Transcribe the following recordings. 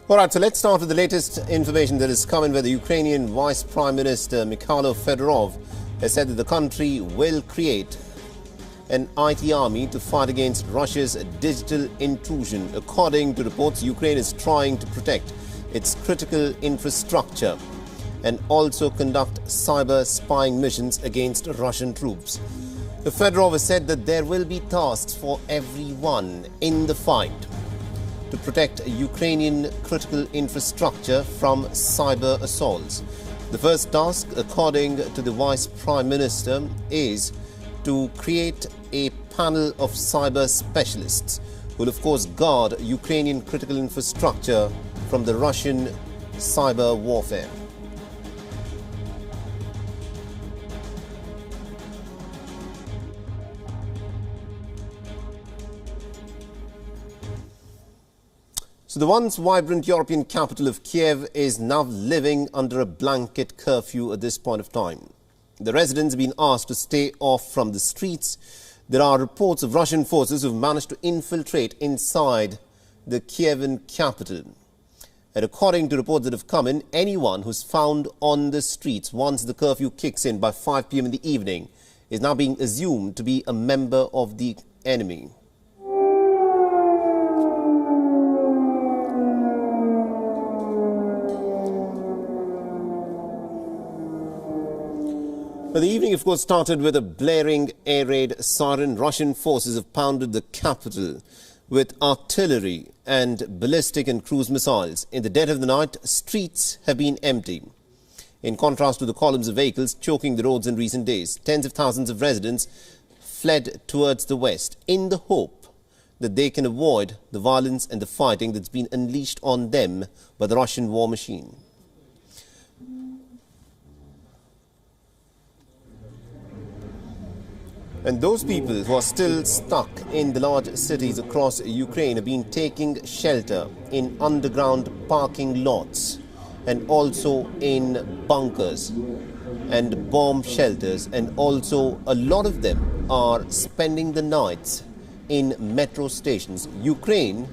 All right, so let's start with the latest information that is coming, where the Ukrainian Vice Prime Minister Mykhailo Fedorov has said that the country will create an IT army to fight against Russia's digital intrusion. According to reports, Ukraine is trying to protect its critical infrastructure and also conduct cyber spying missions against Russian troops. Fedorov has said that there will be tasks for everyone in the fight to protect Ukrainian critical infrastructure from cyber assaults. The first task, according to the Vice Prime Minister, is to create a panel of cyber specialists who will, of course, guard Ukrainian critical infrastructure from the Russian cyber warfare. So the once vibrant European capital of Kiev is now living under a blanket curfew at this point of time. The residents have been asked to stay off from the streets. There are reports of Russian forces who have managed to infiltrate inside the Kievan capital. And according to reports that have come in, anyone who's found on the streets once the curfew kicks in by 5 p.m. in the evening is now being assumed to be a member of the enemy. But the evening, of course, started with a blaring air raid siren. Russian forces have pounded the capital with artillery and ballistic and cruise missiles. In the dead of the night, streets have been empty, in contrast to the columns of vehicles choking the roads in recent days. Tens of thousands of residents fled towards the west in the hope that they can avoid the violence and the fighting that's been unleashed on them by the Russian war machine. And those people who are still stuck in the large cities across Ukraine have been taking shelter in underground parking lots and also in bunkers and bomb shelters. And also a lot of them are spending the nights in metro stations. Ukraine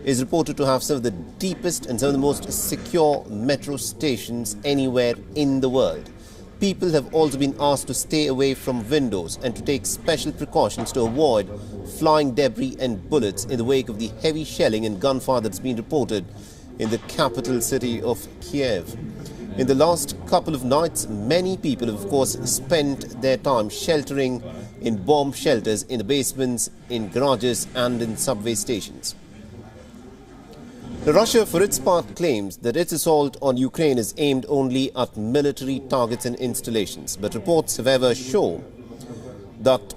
is reported to have some of the deepest and some of the most secure metro stations anywhere in the world. People have also been asked to stay away from windows and to take special precautions to avoid flying debris and bullets in the wake of the heavy shelling and gunfire that's been reported in the capital city of Kiev. In the last couple of nights, many people have, of course, spent their time sheltering in bomb shelters in the basements, in garages and in subway stations. Russia, for its part, claims that its assault on Ukraine is aimed only at military targets and installations. But reports, however, show that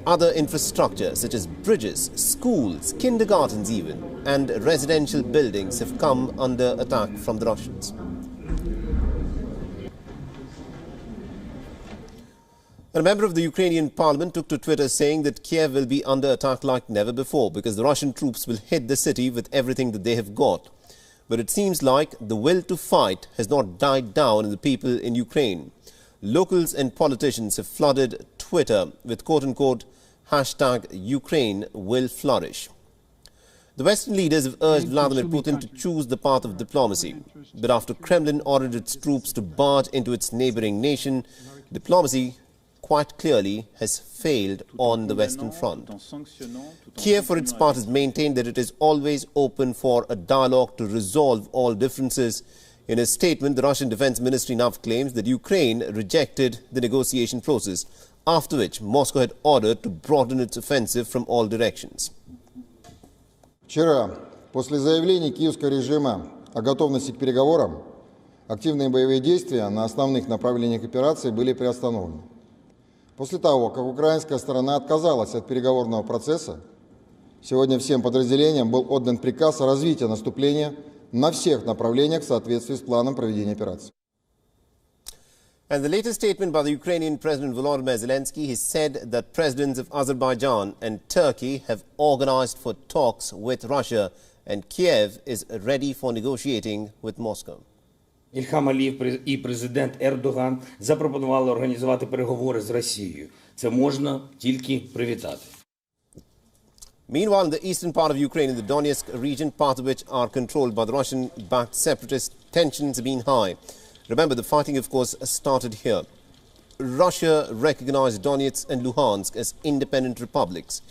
other infrastructure, such as bridges, schools, kindergartens even, and residential buildings have come under attack from the Russians. A member of the Ukrainian parliament took to Twitter saying that Kiev will be under attack like never before because the Russian troops will hit the city with everything that they have got. But it seems like the will to fight has not died down in the people in Ukraine. Locals and politicians have flooded Twitter with quote-unquote hashtag Ukraine will flourish. The Western leaders have urged Vladimir Putin to choose the path of diplomacy. But after Kremlin ordered its troops to barge into its neighboring nation, diplomacy quite clearly has failed on the Western Front. Kiev, for its part, has maintained that it is always open for a dialogue to resolve all differences. In a statement, the Russian Defense Ministry now claims that Ukraine rejected the negotiation process, after which Moscow had ordered to broaden its offensive from all directions. Вчера, после заявлений киевского режима о готовности к переговорам, активные боевые действия на основных направлениях операции были приостановлены. После того, как украинская сторона отказалась от переговорного процесса, сегодня всем подразделениям был отдан приказ о развитии наступления на всех направлениях в соответствии с планом проведения операции. And the latest statement by the Ukrainian President Volodymyr Zelensky, he said that presidents of Azerbaijan and Turkey have organized for talks with Russia and Kiev is ready for negotiating with Moscow. Ільхам Алієв і президент Ердоган запропонували організувати переговори з Росією. Це можна тільки привітати. Meanwhile, in the eastern part of Ukraine, in the Donetsk region, parts of which are controlled by the Russian-backed separatists, tensions have been high. Remember, the fighting, of course, started here. Russia recognized Donetsk and Luhansk as independent republics.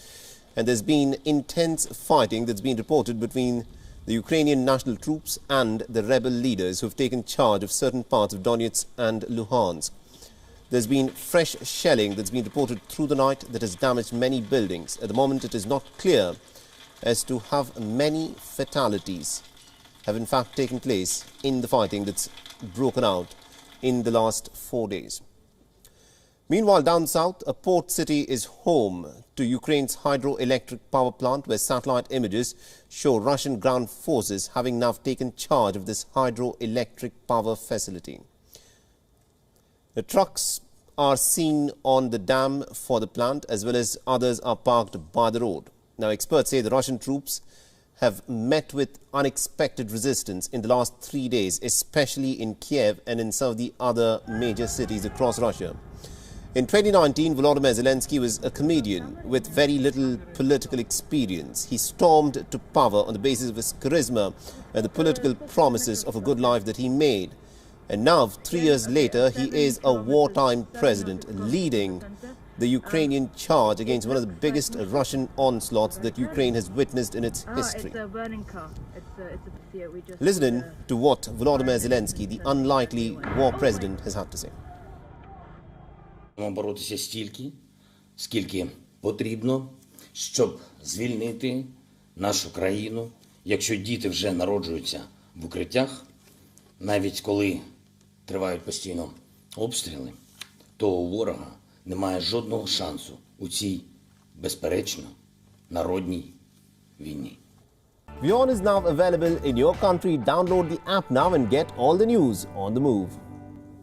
And there's been intense fighting that's been reported between the Ukrainian national troops and the rebel leaders who've taken charge of certain parts of Donetsk and Luhansk. There's been fresh shelling that's been reported through the night that has damaged many buildings. At the moment, it is not clear as to how many fatalities have in fact taken place in the fighting that's broken out in the last 4 days. Meanwhile, down south, a port city is home to Ukraine's hydroelectric power plant, where satellite images show Russian ground forces having now taken charge of this hydroelectric power facility. The trucks are seen on the dam for the plant, as well as others are parked by the road. Now, experts say the Russian troops have met with unexpected resistance in the last 3 days, especially in Kiev and in some of the other major cities across Russia. In 2019, Volodymyr Zelensky was a comedian with very little political experience. He stormed to power on the basis of his charisma and the political promises of a good life that he made. And now, 3 years later, he is a wartime president, leading the Ukrainian charge against one of the biggest Russian onslaughts that Ukraine has witnessed in its history. It's a burning car. Listen in to what Volodymyr Zelensky, the unlikely war president, has had to say. Боротися стільки, скільки потрібно, щоб звільнити нашу країну. Якщо діти вже народжуються в укриттях, навіть коли тривають постійно обстріли, то у ворога немає жодного шансу у цій, безперечно, народній війні. WION is now available in your country. Download the app now and get all the news on the move.